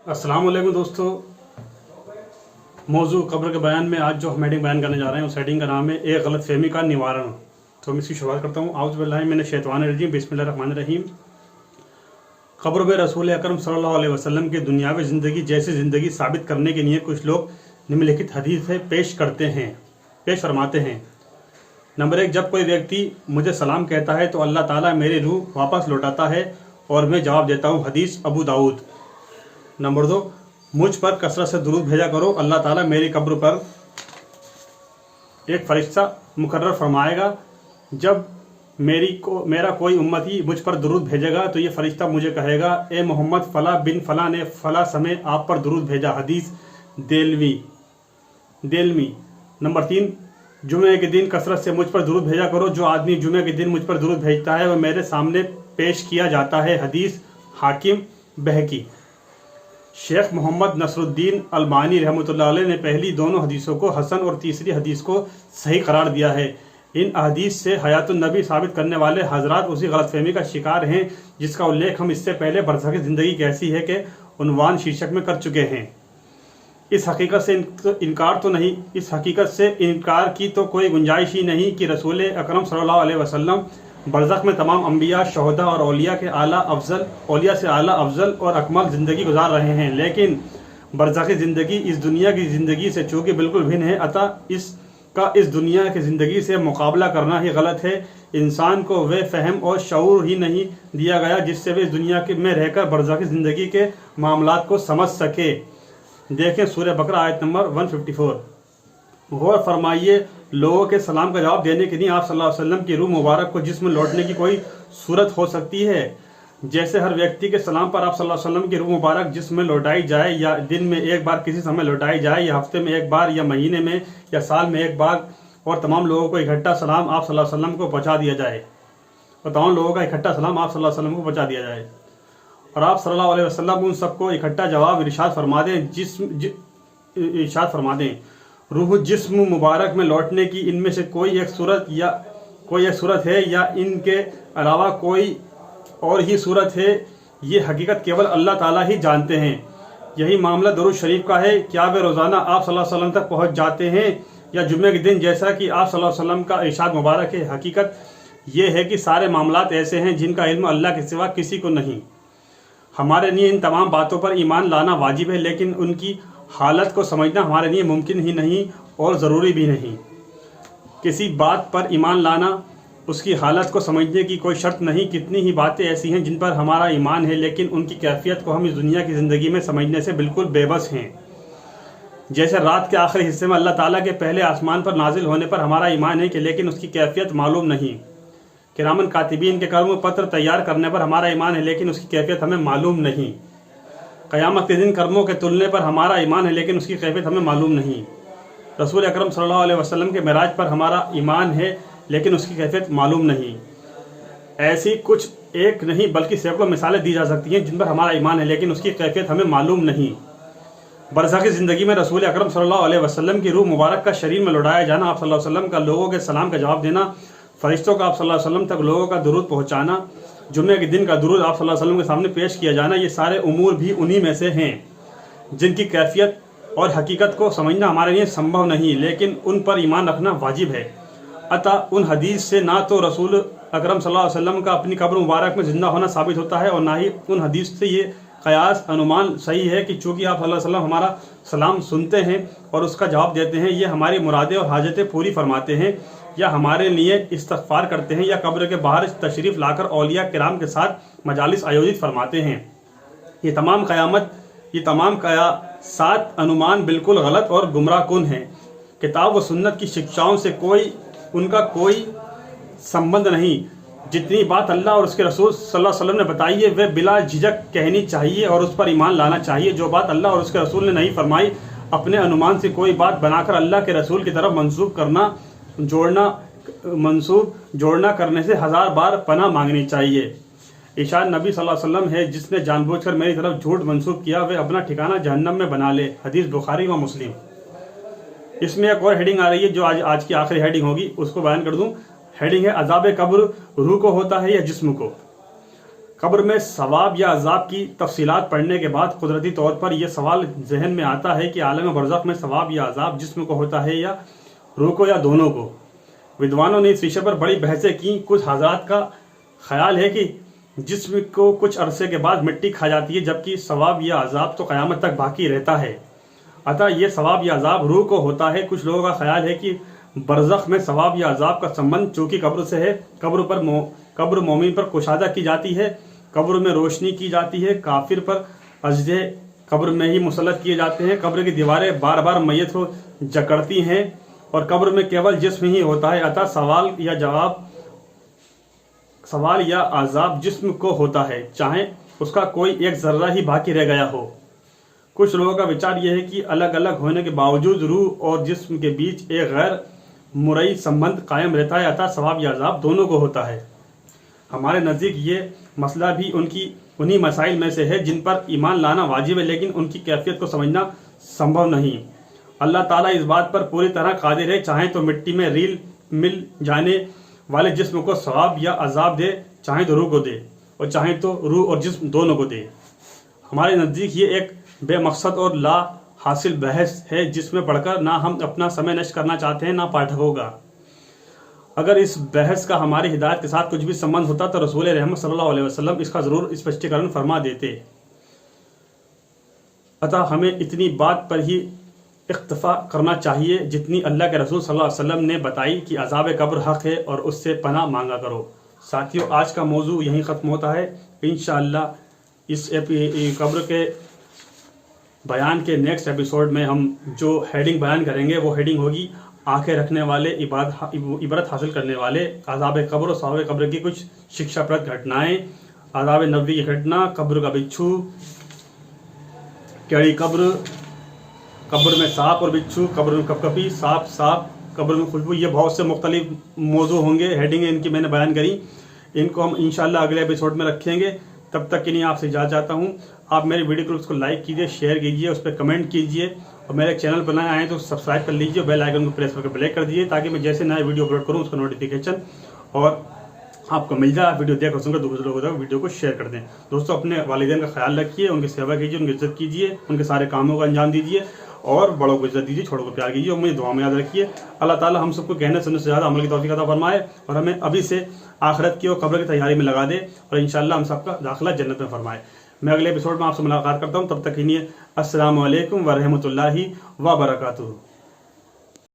अस्सलाम वालेकुम दोस्तों। मौजू कब्र के बयान में आज जो हम हेडिंग बयान करने जा रहे हैं उस हेडिंग का नाम है एक गलत फहमी का निवारण। तो मैं इसकी शुरुआत करता हूँ। आउज़ बिल्लाहि मिनश शैतानिर रजीम, बिस्मिल्लाहिर्रहमानिर्रहीम। कब्र में रसूल अकरम सल्लल्लाहु अलैहि वसल्लम की दुनियावी ज़िंदगी जैसी ज़िंदगी साबित करने के लिए कुछ लोग निम्नलिखित हदीसें पेश फरमाते हैं। नंबर 1, जब कोई व्यक्ति मुझे सलाम कहता है तो अल्लाह ताला मेरी रूह वापस लौटाता है और मैं जवाब देता हूँ। हदीस अबू दाऊद। नंबर 2, मुझ पर कसरत से दुरूद भेजा करो, अल्लाह ताला मेरी कब्र पर एक फरिश्ता मुकर्रर फरमाएगा। जब मेरा कोई उम्मती मुझ पर दुरूद भेजेगा तो ये फरिश्ता मुझे कहेगा, ए मोहम्मद, फ़ला बिन फ़ला ने फ़ला समय आप पर दुरूद भेजा। हदीस देलमी। नंबर 3, जुमे के दिन कसरत से मुझ पर दुरूद भेजा करो, जो आदमी जुमे के दिन मुझ पर दुरूद भेजता है वह मेरे सामने पेश किया जाता है। हदीस हाकिम बहकी। शेख मोहम्मद नसरुद्दीन अलबानी रहमतुल्लाह अलैह ने पहली दोनों हदीसों को हसन और तीसरी हदीस को सही करार दिया है। इन हदीस से हयातुन नबी साबित करने वाले हजरात उसी गलतफहमी का शिकार हैं जिसका उल्लेख हम इससे पहले बरज़ख़ ज़िंदगी कैसी है के उन्वान शीर्षक में कर चुके हैं। इस हकीकत से इनकार की तो कोई गुंजाइश ही नहीं कि रसूल अकरम सल्लल्लाहु अलैहि वसल्लम बरज़ख़ में तमाम अम्बिया, शहुदा और औलिया से आला अफजल और अकमल ज़िंदगी गुजार रहे हैं। लेकिन बरज़ख़ी ज़िंदगी इस दुनिया की ज़िंदगी से चूँकि बिल्कुल भिन्न है, अतः इसका इस दुनिया की ज़िंदगी से मुकाबला करना ही गलत है। इंसान को वह फ़हम और शऊर ही नहीं दिया गया जिससे वे इस दुनिया में रहकर बरज़ख़ी ज़िंदगी के मामलात को समझ सके। देखें सूरह बकरा आयत नंबर 154। गौर फरमाइए, लोगों के सलाम का जवाब देने के लिए आप सल्लल्लाहु अलैहि वसल्लम की रूह मुबारक को जिस्म लौटने की कोई सूरत हो सकती है? जैसे हर व्यक्ति के सलाम पर आप सल्लल्लाहु अलैहि वसल्लम की रूह मुबारक जिस्म में लौटाई जाए, या दिन में एक बार किसी समय लौटाई जाए, या हफ्ते में एक बार, या महीने में, या साल में एक बार, और तमाम लोगों को इकट्ठा सलाम आप सल्लल्लाहु अलैहि वसल्लम को पहुँचा दिया जाए और आप सल्लल्लाहु अलैहि वसल्लम उन सबको इकट्ठा जवाब इरशाद फरमा दें। रूह जिस्म मुबारक में लौटने की इनमें से कोई एक सूरत है या इनके अलावा कोई और ही सूरत है, ये हकीकत केवल अल्लाह ताला ही जानते हैं। यही मामला दुरूद शरीफ का है। क्या वे रोज़ाना आप सल्लल्लाहु अलैहि वसल्लम तक पहुँच जाते हैं या जुम्मे के दिन, जैसा कि आप सल्लल्लाहु अलैहि वसल्लम का इरशाद मुबारक है? हकीकत ये है कि सारे मामलात ऐसे हैं जिनका इल्म अल्लाह के सिवा किसी को नहीं। हमारे लिए इन तमाम बातों पर ईमान लाना वाजिब है, लेकिन उनकी हालत को समझना हमारे लिए मुमकिन ही नहीं और ज़रूरी भी नहीं। किसी बात पर ईमान लाना उसकी हालत को समझने की कोई शर्त नहीं। कितनी ही बातें ऐसी हैं जिन पर हमारा ईमान है, लेकिन उनकी कैफियत को हम इस दुनिया की ज़िंदगी में समझने से बिल्कुल बेबस हैं। जैसे रात के आखिरी हिस्से में अल्लाह ताला के पहले आसमान पर नाजिल होने पर हमारा ईमान है कि लेकिन उसकी कैफियत मालूम नहीं। किरामन कातिबीन के कर्म पत्र तैयार करने पर हमारा ईमान है, लेकिन उसकी कैफियत हमें मालूम नहीं। क़यामत के दिन कर्मों के तुलने पर हमारा ईमान है, लेकिन उसकी कैफियत हमें मालूम नहीं। रसूल अकरम सल्लल्लाहु अलैहि वसल्लम के मेराज पर हमारा ईमान है, लेकिन उसकी कैफियत मालूम नहीं। ऐसी कुछ एक नहीं बल्कि सैकड़ों मिसालें दी जा सकती हैं जिन पर हमारा ईमान है, लेकिन उसकी कैफियत हमें मालूम नहीं। बरज़ख़ी ज़िंदगी में रसूल अकरम सल्लल्लाहु अलैहि वसल्लम की रूह मुबारक का शरीर में लौटाया जाना, आप सल्लल्लाहु अलैहि वसल्लम का लोगों के सलाम का जवाब देना, फरिश्तों का आप सल्लल्लाहु अलैहि वसल्लम तक लोगों का दुरूद पहुँचाना, जुम्मे के दिन का दुरूद आप सल्लल्लाहु अलैहि वसल्लम के सामने पेश किया जाना, ये सारे उमूर भी उन्हीं में से हैं जिनकी कैफियत और हकीकत को समझना हमारे लिए संभव नहीं, लेकिन उन पर ईमान रखना वाजिब है। अतः उन हदीस से ना तो रसूल अकरम सल्लल्लाहु अलैहि वसल्लम का अपनी कब्र मुबारक में ज़िंदा होना साबित होता है, और ना ही उन हदीस से ये क़यास अनुमान सही है कि चूँकि आप सल्लल्लाहु अलैहि वसल्लम हमारा सलाम सुनते हैं और उसका जवाब देते हैं, ये हमारी मुरादें और हाजतें पूरी फरमाते हैं, या हमारे लिए इस्तग़फ़ार करते हैं, या कब्र के बाहर तशरीफ़ लाकर औलिया किराम के साथ मजालिस आयोजित फरमाते हैं। ये तमाम क़यासात अनुमान बिल्कुल गलत और गुमराह कुन हैं। किताब व सुन्नत की शिक्षाओं से उनका कोई संबंध नहीं। जितनी बात अल्लाह और उसके रसूल सल्लल्लाहु अलैहि वसल्लम ने बताई है वह बिला झिझक कहनी चाहिए और उस पर ईमान लाना चाहिए। जो बात अल्लाह और उसके रसूल ने नहीं फरमाई, अपने अनुमान से कोई बात बनाकर अल्लाह के रसूल की तरफ मंसूब जोड़ना करने से 1000 बार पनाह मांगनी चाहिए। इरशाद नबी सल्लल्लाहु अलैहि वसल्लम है, जिसने जानबूझकर मेरी तरफ झूठ मंसूब किया वह अपना ठिकाना जहन्नम में बना ले। हदीस बुखारी व मुस्लिम। इसमें एक और हेडिंग आ रही है जो आज की आखिरी हेडिंग होगी, उसको बयान कर दूं। हेडिंग है अज़ाब कब्र रूह को होता है या जिस्म को। قبر میں ثواب یا عذاب کی تفصیلات پڑھنے کے بعد قدرتی طور پر یہ سوال ذہن میں آتا ہے کہ عالم برزخ میں ثواب یا عذاب جسم کو ہوتا ہے یا روح کو یا دونوں کو؟ ودوانوں نے اس وشے پر بڑی بحثیں کی۔ کچھ حضرات کا خیال ہے کہ جسم کو کچھ عرصے کے بعد مٹی کھا جاتی ہے، جبکہ ثواب یا عذاب تو قیامت تک باقی رہتا ہے، اتا یہ ثواب یا عذاب روح کو ہوتا ہے۔ کچھ لوگوں کا خیال ہے کہ برزخ میں ثواب یا عذاب کا سنبندھ چونکہ قبر سے ہے، قبر مومن پر کشادہ کی جاتی ہے، قبر میں روشنی کی جاتی ہے، کافر پر اجزے قبر میں ہی مسلط کیے جاتے ہیں، قبر کی دیواریں بار بار میت کو جکڑتی ہیں اور قبر میں کیول جسم ہی ہوتا ہے، اتا سوال یا عذاب جسم کو ہوتا ہے، چاہے اس کا کوئی ایک ذرہ ہی باقی رہ گیا ہو۔ کچھ لوگوں کا وچار یہ ہے کہ الگ الگ ہونے کے باوجود روح اور جسم کے بیچ ایک غیر مرئی سنبندھ قائم رہتا ہے، اتا ثواب یا عذاب دونوں کو ہوتا ہے۔ ہمارے نزدیک یہ مسئلہ بھی انہی مسائل میں سے ہے جن پر ایمان لانا واجب ہے، لیکن ان کی کیفیت کو سمجھنا سمبھو نہیں۔ اللہ تعالیٰ اس بات پر پوری طرح قادر ہے، چاہیں تو مٹی میں ریل مل جانے والے جسم کو ثواب یا عذاب دے، چاہیں تو روح کو دے، اور چاہیں تو روح اور جسم دونوں کو دے۔ ہمارے نزدیک یہ ایک بے مقصد اور لا حاصل بحث ہے جس میں پڑھ کر نہ ہم اپنا سمے نشٹ کرنا چاہتے ہیں نہ پاٹھکوں کا۔ اگر اس بحث کا ہماری ہدایت کے ساتھ کچھ بھی سمبندھ ہوتا تو رسول رحمت صلی اللہ علیہ وسلم اس کا ضرور اسپشٹیکرن فرما دیتے، اتا ہمیں اتنی بات پر ہی اکتفا کرنا چاہیے جتنی اللہ کے رسول صلی اللہ علیہ وسلم نے بتائی کہ عذاب قبر حق ہے اور اس سے پناہ مانگا کرو۔ ساتھیو، آج کا موضوع یہیں ختم ہوتا ہے۔ انشاءاللہ اس قبر کے بیان کے نیکسٹ ایپیسوڈ میں ہم جو ہیڈنگ بیان کریں گے وہ ہیڈنگ ہوگی آنکھیں رکھنے والے، عبرت حاصل کرنے والے، عذاب قبر اور ثواب قبر کی کچھ شکشا پرد گھٹنائیں، عذاب نبوی کی گھٹنا، قبر کا بچھو، کیڑی قبر، قبر میں سانپ اور بچھو، قبر میں کپکپی، سانپ، قبر میں خوشبو، یہ بہت سے مختلف موضوع ہوں گے، ہیڈنگ ان کی میں نے بیان کری، ان کو ہم انشاءاللہ اگلے ایپیسوڈ میں رکھیں گے۔ تب تک کے لیے آپ سے اجازت چاہتا ہوں۔ آپ میری ویڈیو کو لائک کیجیے، شیئر کیجیے، اس پہ کمنٹ کیجیے، اور میرے چینل پر نئے آئیں تو سبسکرائب کر لیجیے، بیل آئیکن کو پریس کر کے بلیک کر دیجیے تاکہ میں جیسے نئے ویڈیو اپلوڈ کروں اس کا نوٹیفیکیشن اور آپ کو مل جائے۔ آپ ویڈیو دیکھ اور سن کر دوسرے لوگوں تک ویڈیو کو شیئر کر دیں۔ دوستوں، اپنے والدین کا خیال رکھیے، ان کی سیوا کیجیے، ان کی عزت کیجیے، ان کے سارے کاموں کو انجام دیجیے، اور بڑوں کو عزت دیجیے، چھوٹوں کو پیار کیجیے، اور مجھے دعا میں یاد رکھیے۔ اللہ تعالیٰ ہم سب کو کہنے سننے سے زیادہ عمل کی توفیق عطا فرمائے اور ہمیں ابھی سے آخرت کی اور قبر کی تیاری میں لگا دے، اور انشاءاللہ ہم سب کا داخلہ جنت میں فرمائے۔ میں اگلے ایپیسوڈ میں آپ سے ملاقات کرتا ہوں، تب تک کے لیے السلام علیکم ورحمۃ اللہ وبرکاتہ۔